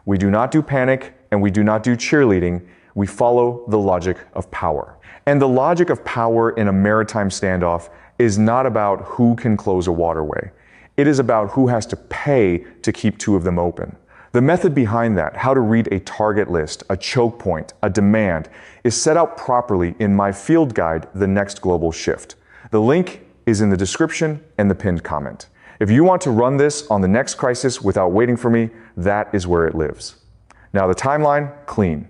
We do not do panic and we do not do cheerleading. We follow the logic of power. And the logic of power in a maritime standoff is not about who can close a waterway. It is about who has to pay to keep two of them open. The method behind that, how to read a target list, a choke point, a demand, is set out properly in my field guide, The Next Global Shift. The link is in the description and the pinned comment. If you want to run this on the next crisis without waiting for me, that is where it lives. Now the timeline, clean.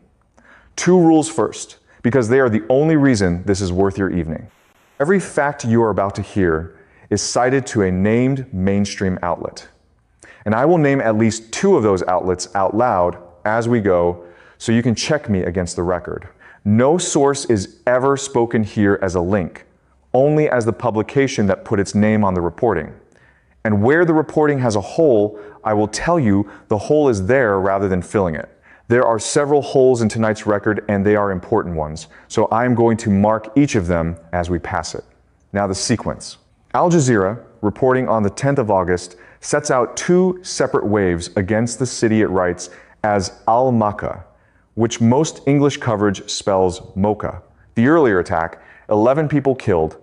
2 rules first, because they are the only reason this is worth your evening. Every fact you are about to hear is cited to a named mainstream outlet. And I will name at least 2 of those outlets out loud as we go, so you can check me against the record. No source is ever spoken here as a link, only as the publication that put its name on the reporting. And where the reporting has a hole, I will tell you the hole is there rather than filling it. There are several holes in tonight's record and they are important ones, so I am going to mark each of them as we pass it. Now the sequence. Al Jazeera, reporting on the 10th of August, sets out 2 separate waves against the city it writes as Al-Makkah, which most English coverage spells Mocha. The earlier attack, 11 people killed,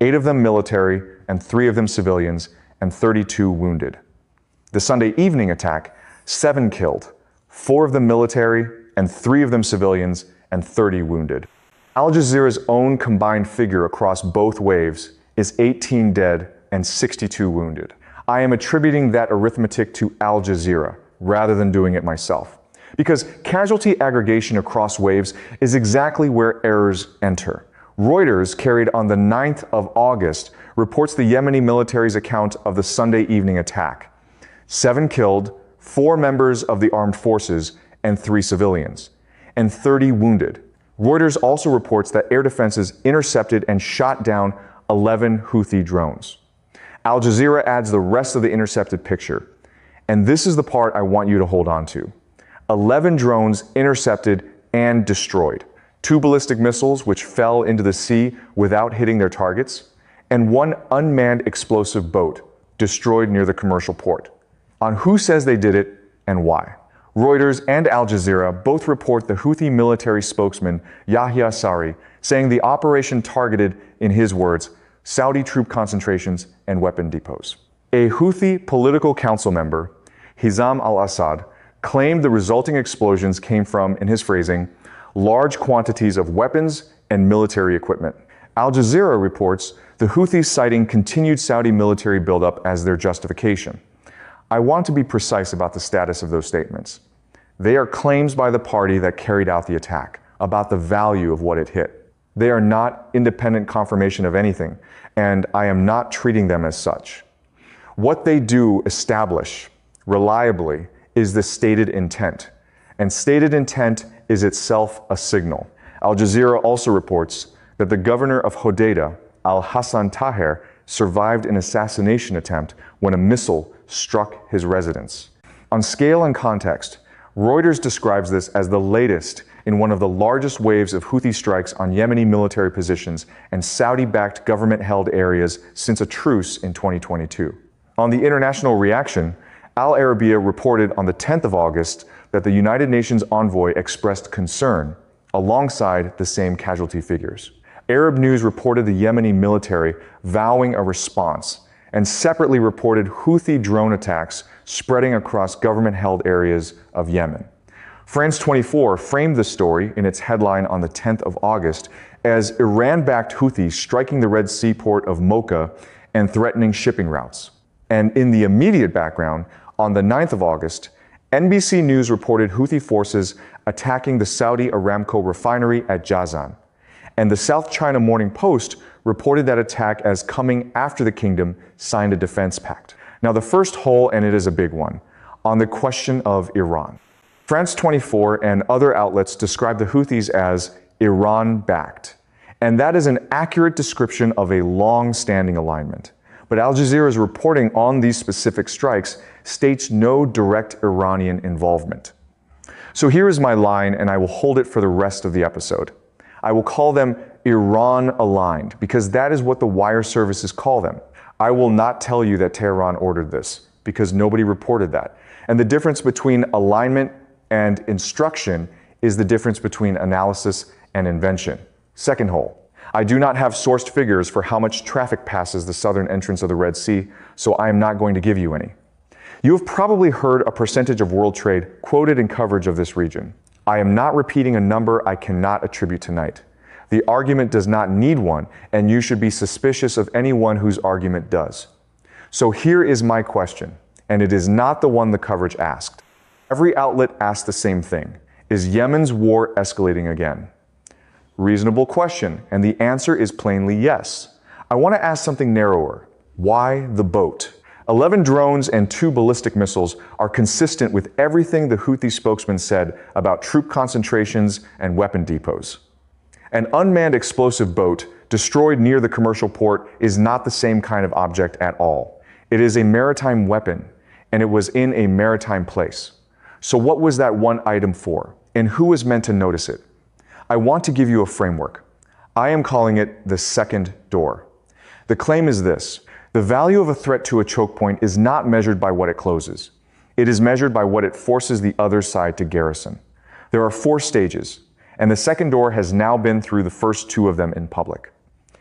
8 of them military and 3 of them civilians, and 32 wounded. The Sunday evening attack, 7 killed, 4 of them military and 3 of them civilians, and 30 wounded. Al Jazeera's own combined figure across both waves is 18 dead and 62 wounded. I am attributing that arithmetic to Al Jazeera rather than doing it myself, because casualty aggregation across waves is exactly where errors enter. Reuters, carried on the 9th of August, reports the Yemeni military's account of the Sunday evening attack. 7 killed, 4 members of the armed forces, and 3 civilians, and 30 wounded. Reuters also reports that air defenses intercepted and shot down 11 Houthi drones. Al Jazeera adds the rest of the intercepted picture. And this is the part I want you to hold on to. 11 drones intercepted and destroyed. 2 ballistic missiles which fell into the sea without hitting their targets, and 1 unmanned explosive boat destroyed near the commercial port. On who says they did it and why. Reuters and Al Jazeera both report the Houthi military spokesman Yahya Sari saying the operation targeted, in his words, Saudi troop concentrations and weapon depots. A Houthi political council member, Hizam al-Assad, claimed the resulting explosions came from, in his phrasing, large quantities of weapons and military equipment. Al Jazeera reports the Houthis citing continued Saudi military buildup as their justification. I want to be precise about the status of those statements. They are claims by the party that carried out the attack about the value of what it hit. They are not independent confirmation of anything, and I am not treating them as such. What they do establish, reliably, is the stated intent, and stated intent is itself a signal. Al Jazeera also reports that the governor of Hodeidah, Al-Hassan Taher, survived an assassination attempt when a missile struck his residence. On scale and context, Reuters describes this as the latest in one of the largest waves of Houthi strikes on Yemeni military positions and Saudi-backed government-held areas since a truce in 2022. On the international reaction, Al Arabiya reported on the 10th of August that the United Nations envoy expressed concern alongside the same casualty figures. Arab News reported the Yemeni military vowing a response and separately reported Houthi drone attacks spreading across government-held areas of Yemen. France 24 framed the story in its headline on the 10th of August as Iran-backed Houthis striking the Red Sea port of Mocha and threatening shipping routes. And in the immediate background, on the 9th of August, NBC News reported Houthi forces attacking the Saudi Aramco refinery at Jazan. And the South China Morning Post reported that attack as coming after the kingdom signed a defense pact. Now the first hole, and it is a big one, on the question of Iran. France 24 and other outlets describe the Houthis as Iran-backed, and that is an accurate description of a long-standing alignment. But Al Jazeera's reporting on these specific strikes states no direct Iranian involvement. So here is my line, and I will hold it for the rest of the episode. I will call them Iran-aligned, because that is what the wire services call them. I will not tell you that Tehran ordered this, because nobody reported that. And the difference between alignment and instruction is the difference between analysis and invention. Second hole. I do not have sourced figures for how much traffic passes the southern entrance of the Red Sea, so I am not going to give you any. You have probably heard a percentage of world trade quoted in coverage of this region. I am not repeating a number I cannot attribute tonight. The argument does not need one, and you should be suspicious of anyone whose argument does. So here is my question, and it is not the one the coverage asked. Every outlet asked the same thing. Is Yemen's war escalating again? Reasonable question, and the answer is plainly yes. I want to ask something narrower. Why the boat? 11 drones and 2 ballistic missiles are consistent with everything the Houthi spokesman said about troop concentrations and weapon depots. An unmanned explosive boat destroyed near the commercial port is not the same kind of object at all. It is a maritime weapon, and it was in a maritime place. So what was that one item for, and who was meant to notice it? I want to give you a framework. I am calling it the second door. The claim is this: the value of a threat to a choke point is not measured by what it closes. It is measured by what it forces the other side to garrison. There are 4 stages, and the second door has now been through the first 2 of them in public.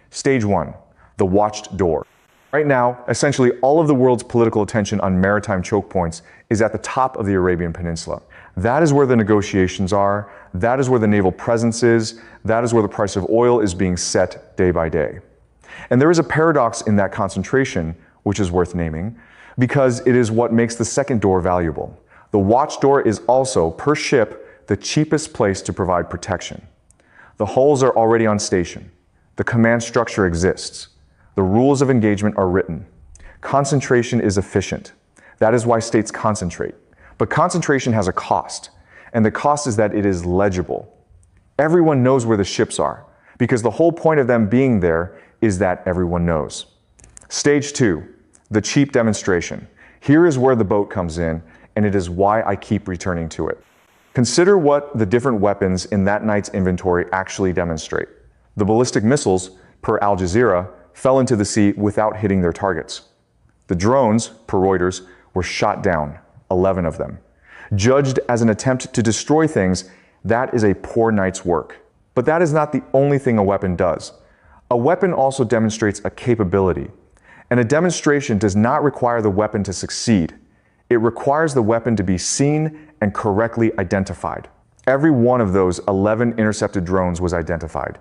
Stage 1, the watched door. Right now, essentially all of the world's political attention on maritime choke points is at the top of the Arabian Peninsula. That is where the negotiations are, that is where the naval presence is, that is where the price of oil is being set day by day. And there is a paradox in that concentration, which is worth naming, because it is what makes the second door valuable. The watch door is also, per ship, the cheapest place to provide protection. The hulls are already on station. The command structure exists. The rules of engagement are written. Concentration is efficient. That is why states concentrate. But concentration has a cost, and the cost is that it is legible. Everyone knows where the ships are, because the whole point of them being there is that everyone knows. Stage 2, the cheap demonstration. Here is where the boat comes in, and it is why I keep returning to it. Consider what the different weapons in that night's inventory actually demonstrate. The ballistic missiles, per Al Jazeera, fell into the sea without hitting their targets. The drones, per Reuters, were shot down, 11 of them. Judged as an attempt to destroy things, that is a poor night's work. But that is not the only thing a weapon does. A weapon also demonstrates a capability. And a demonstration does not require the weapon to succeed. It requires the weapon to be seen and correctly identified. Every one of those 11 intercepted drones was identified.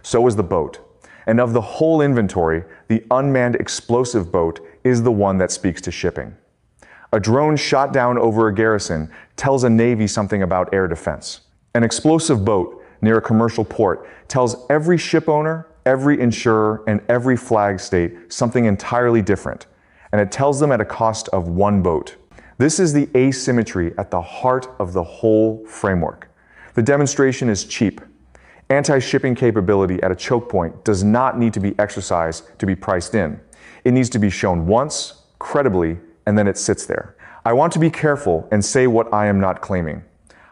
So was the boat. And of the whole inventory, the unmanned explosive boat is the one that speaks to shipping. A drone shot down over a garrison tells a navy something about air defense. An explosive boat near a commercial port tells every ship owner, every insurer, and every flag state something entirely different, and it tells them at a cost of 1 boat. This is the asymmetry at the heart of the whole framework. The demonstration is cheap. Anti-shipping capability at a choke point does not need to be exercised to be priced in. It needs to be shown once, credibly, and then it sits there. I want to be careful and say what I am not claiming.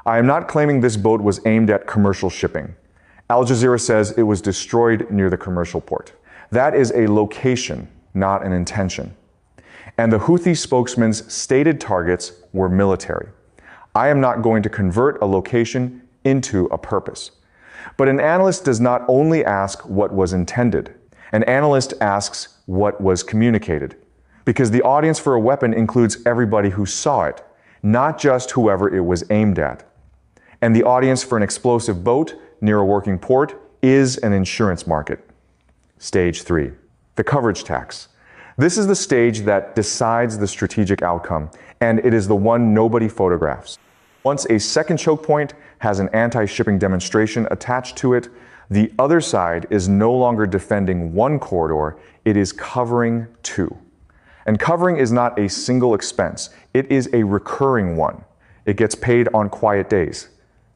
I am not claiming this boat was aimed at commercial shipping. Al Jazeera says it was destroyed near the commercial port. That is a location, not an intention. And the Houthi spokesman's stated targets were military. I am not going to convert a location into a purpose. But an analyst does not only ask what was intended. An analyst asks what was communicated. Because the audience for a weapon includes everybody who saw it, not just whoever it was aimed at. And the audience for an explosive boat near a working port is an insurance market. Stage 3, the coverage tax. This is the stage that decides the strategic outcome, and it is the one nobody photographs. Once a second choke point has an anti-shipping demonstration attached to it, the other side is no longer defending one corridor, it is covering 2. And covering is not a single expense, it is a recurring one. It gets paid on quiet days.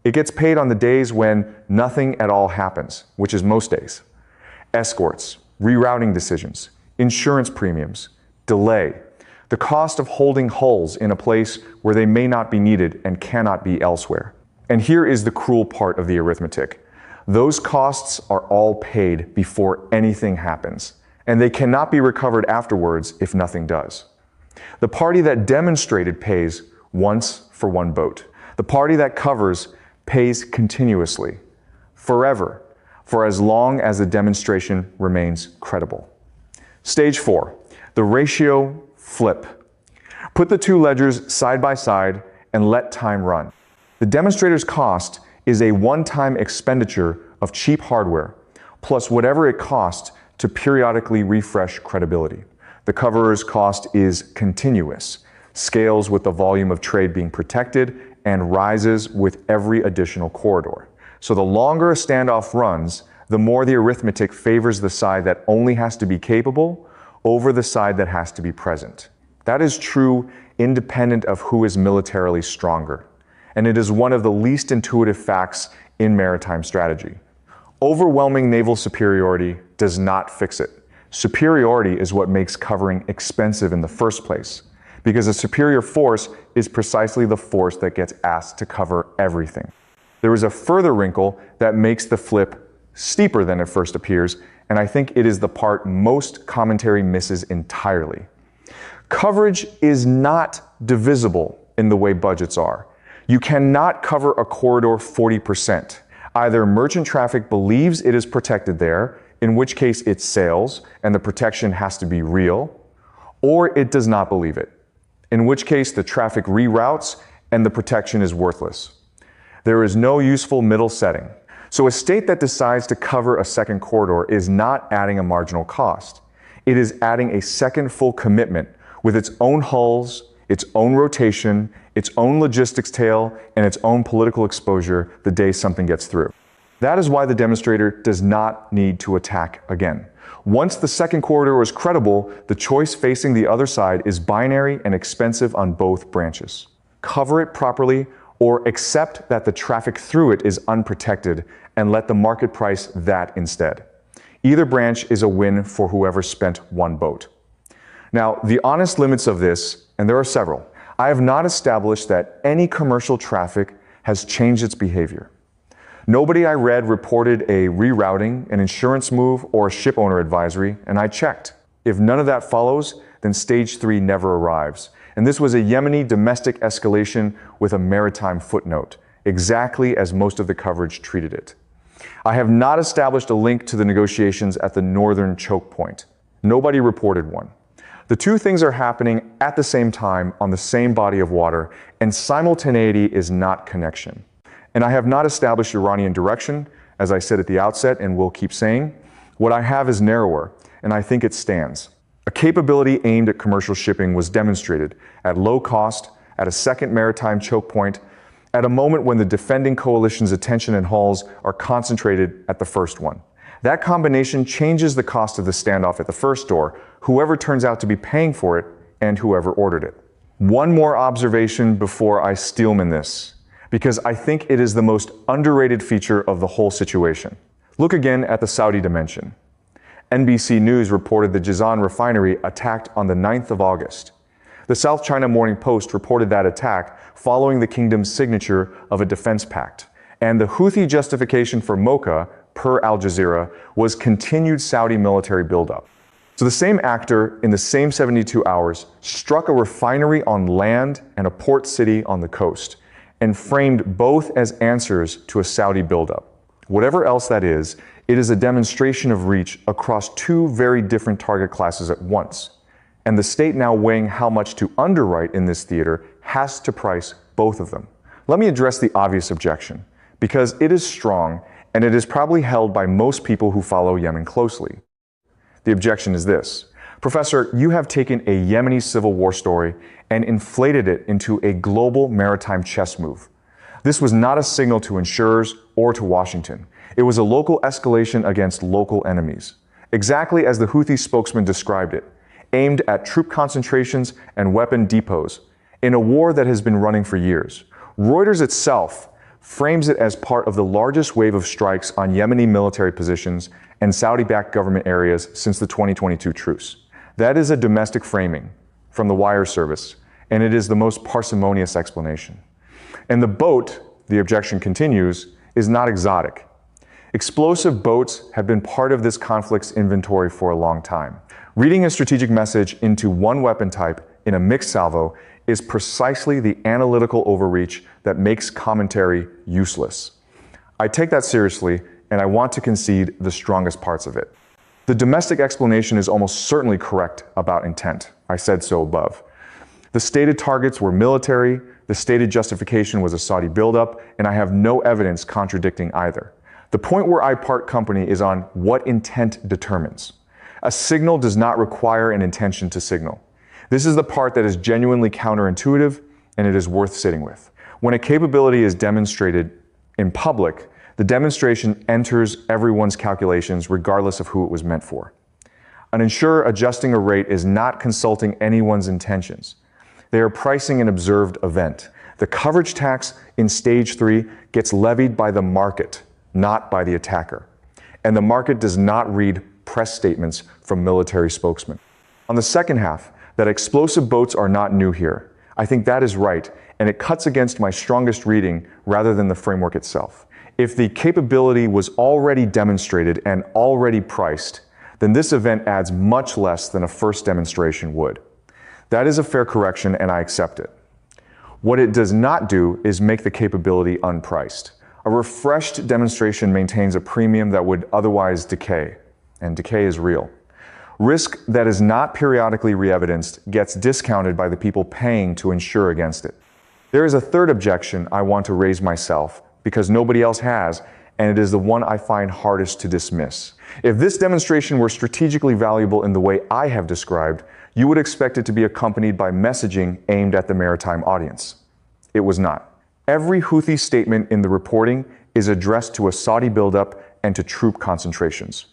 It gets paid on the days when nothing at all happens, which is most days. Escorts, rerouting decisions, insurance premiums, delay, the cost of holding hulls in a place where they may not be needed and cannot be elsewhere. And here is the cruel part of the arithmetic. Those costs are all paid before anything happens, and they cannot be recovered afterwards if nothing does. The party that demonstrated pays once for 1 boat. The party that covers pays continuously, forever, for as long as the demonstration remains credible. Stage 4, the ratio flip. Put the two ledgers side by side and let time run. The demonstrator's cost is a one-time expenditure of cheap hardware, plus whatever it costs to periodically refresh credibility. The coverer's cost is continuous, scales with the volume of trade being protected, and rises with every additional corridor. So the longer a standoff runs, the more the arithmetic favors the side that only has to be capable over the side that has to be present. That is true independent of who is militarily stronger, and it is one of the least intuitive facts in maritime strategy. Overwhelming naval superiority does not fix it. Superiority is what makes covering expensive in the first place, because a superior force is precisely the force that gets asked to cover everything. There is a further wrinkle that makes the flip steeper than it first appears, and I think it is the part most commentary misses entirely. Coverage is not divisible in the way budgets are. You cannot cover a corridor 40%. Either merchant traffic believes it is protected there, in which case it sails and the protection has to be real, or it does not believe it, in which case the traffic reroutes and the protection is worthless. There is no useful middle setting. So a state that decides to cover a second corridor is not adding a marginal cost. It is adding a second full commitment with its own hulls, its own rotation, its own logistics tail, and its own political exposure the day something gets through. That is why the demonstrator does not need to attack again. Once the second corridor is credible, the choice facing the other side is binary and expensive on both branches. Cover it properly, or accept that the traffic through it is unprotected and let the market price that instead. Either branch is a win for whoever spent one boat. Now, the honest limits of this, and there are several, I have not established that any commercial traffic has changed its behavior. Nobody I read reported a rerouting, an insurance move, or a ship owner advisory, and I checked. If none of that follows, then stage 3 never arrives. And this was a Yemeni domestic escalation with a maritime footnote, exactly as most of the coverage treated it. I have not established a link to the negotiations at the northern Chokepoint. Nobody reported one. The two things are happening at the same time on the same body of water, and simultaneity is not connection. And I have not established Iranian direction, as I said at the outset and will keep saying. What I have is narrower, and I think it stands. A capability aimed at commercial shipping was demonstrated at low cost, at a second maritime choke point, at a moment when the defending coalition's attention and hulls are concentrated at the first one. That combination changes the cost of the standoff at the first door, whoever turns out to be paying for it and whoever ordered it. One more observation before I steelman this, because I think it is the most underrated feature of the whole situation. Look again at the Saudi dimension. NBC News reported the Jazan refinery attacked on the 9th of August. The South China Morning Post reported that attack following the kingdom's signature of a defense pact. And the Houthi justification for Mocha, per Al Jazeera, was continued Saudi military buildup. So the same actor in the same 72 hours struck a refinery on land and a port city on the coast, and framed both as answers to a Saudi buildup. Whatever else that is, it is a demonstration of reach across two very different target classes at once. And the state now weighing how much to underwrite in this theater has to price both of them. Let me address the obvious objection, because it is strong and it is probably held by most people who follow Yemen closely. The objection is this: Professor, you have taken a Yemeni civil war story and inflated it into a global maritime chess move. This was not a signal to insurers or to Washington. It was a local escalation against local enemies, exactly as the Houthi spokesman described it, aimed at troop concentrations and weapon depots, in a war that has been running for years. Reuters itself frames it as part of the largest wave of strikes on Yemeni military positions and Saudi-backed government areas since the 2022 truce. That is a domestic framing from the wire service, and it is the most parsimonious explanation. And the boat, the objection continues, is not exotic. Explosive boats have been part of this conflict's inventory for a long time. Reading a strategic message into one weapon type in a mixed salvo is precisely the analytical overreach that makes commentary useless. I take that seriously, and I want to concede the strongest parts of it. The domestic explanation is almost certainly correct about intent. I said so above. The stated targets were military, the stated justification was a Saudi buildup, and I have no evidence contradicting either. The point where I part company is on what intent determines. A signal does not require an intention to signal. This is the part that is genuinely counterintuitive, and it is worth sitting with. When a capability is demonstrated in public, the demonstration enters everyone's calculations regardless of who it was meant for. An insurer adjusting a rate is not consulting anyone's intentions. They are pricing an observed event. The coverage tax in Stage 3 gets levied by the market, not by the attacker. And the market does not read press statements from military spokesmen. On the second half, that explosive boats are not new here. I think that is right, and it cuts against my strongest reading rather than the framework itself. If the capability was already demonstrated and already priced, then this event adds much less than a first demonstration would. That is a fair correction, and I accept it. What it does not do is make the capability unpriced. A refreshed demonstration maintains a premium that would otherwise decay, and decay is real. Risk that is not periodically re-evidenced gets discounted by the people paying to insure against it. There is a third objection I want to raise myself, because nobody else has, and it is the one I find hardest to dismiss. If this demonstration were strategically valuable in the way I have described, you would expect it to be accompanied by messaging aimed at the maritime audience. It was not. Every Houthi statement in the reporting is addressed to a Saudi buildup and to troop concentrations.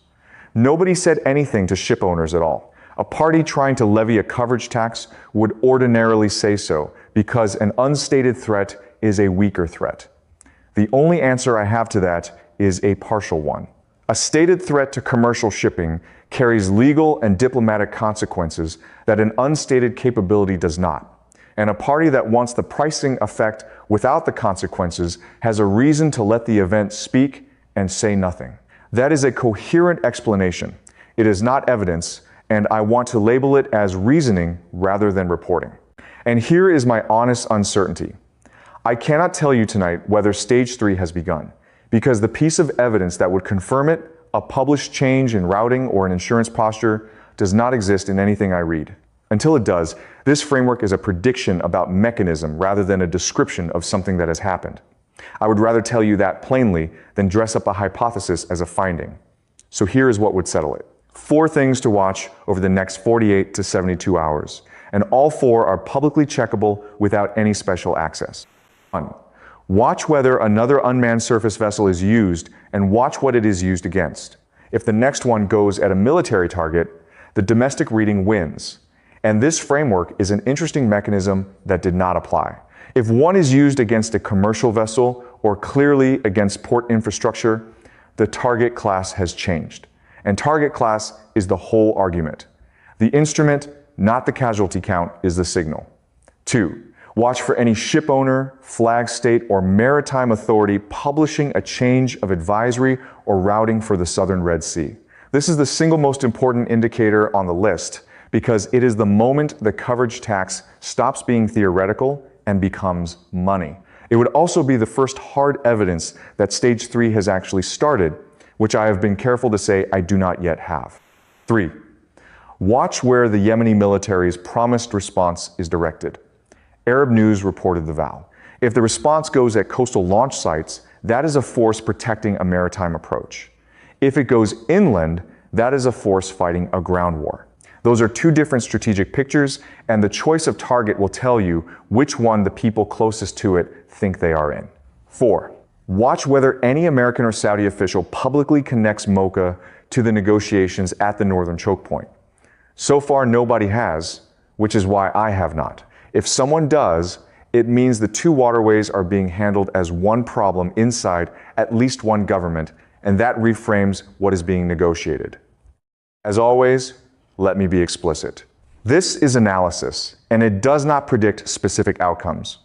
Nobody said anything to ship owners at all. A party trying to levy a coverage tax would ordinarily say so, because an unstated threat is a weaker threat. The only answer I have to that is a partial one. A stated threat to commercial shipping carries legal and diplomatic consequences that an unstated capability does not. And a party that wants the pricing effect without the consequences has a reason to let the event speak and say nothing. That is a coherent explanation. It is not evidence, and I want to label it as reasoning rather than reporting. And here is my honest uncertainty. I cannot tell you tonight whether Stage 3 has begun, because the piece of evidence that would confirm it, a published change in routing or an insurance posture, does not exist in anything I read. Until it does, this framework is a prediction about mechanism rather than a description of something that has happened. I would rather tell you that plainly than dress up a hypothesis as a finding. So here is what would settle it. 4 things to watch over the next 48 to 72 hours, and all 4 are publicly checkable without any special access. 1. Watch whether another unmanned surface vessel is used and watch what it is used against. If the next one goes at a military target, the domestic reading wins. And this framework is an interesting mechanism that did not apply. If one is used against a commercial vessel or clearly against port infrastructure, the target class has changed. And target class is the whole argument. The instrument, not the casualty count, is the signal. 2. Watch for any ship owner, flag state, or maritime authority publishing a change of advisory or routing for the southern Red Sea. This is the single most important indicator on the list because it is the moment the coverage tax stops being theoretical and becomes money. It would also be the first hard evidence that Stage 3 has actually started, which I have been careful to say I do not yet have. 3. Watch where the Yemeni military's promised response is directed. Arab News reported the vow. If the response goes at coastal launch sites, that is a force protecting a maritime approach. If it goes inland, that is a force fighting a ground war. Those are 2 different strategic pictures, and the choice of target will tell you which one the people closest to it think they are in. 4. Watch whether any American or Saudi official publicly connects Mocha to the negotiations at the northern Chokepoint. So far, nobody has, which is why I have not. If someone does, it means the 2 waterways are being handled as one problem inside at least one government, and that reframes what is being negotiated. As always, let me be explicit. This is analysis, and it does not predict specific outcomes.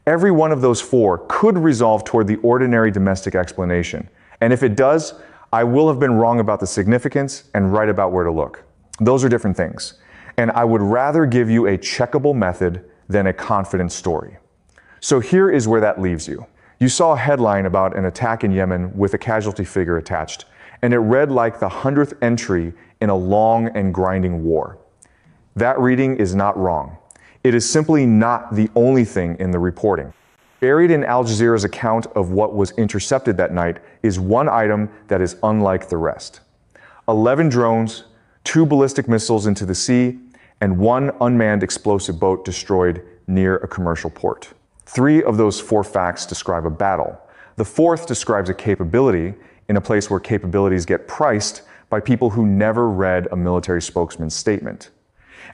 Every one of those 4 could resolve toward the ordinary domestic explanation, and if it does, I will have been wrong about the significance and right about where to look. Those are different things, and I would rather give you a checkable method than a confident story. So here is where that leaves you. You saw a headline about an attack in Yemen with a casualty figure attached, and it read like the 100th entry in a long and grinding war. That reading is not wrong. It is simply not the only thing in the reporting. Buried in Al Jazeera's account of what was intercepted that night is one item that is unlike the rest. 11 drones, 2 ballistic missiles into the sea, and 1 unmanned explosive boat destroyed near a commercial port. 3 of those 4 facts describe a battle. The 4th describes a capability in a place where capabilities get priced by people who never read a military spokesman's statement.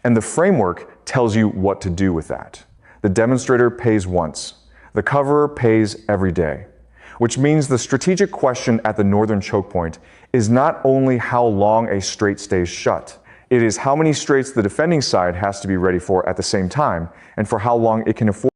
And the framework tells you what to do with that. The demonstrator pays once. The coverer pays every day. Which means the strategic question at the northern choke point is not only how long a strait stays shut, it is how many straits the defending side has to be ready for at the same time, and for how long it can afford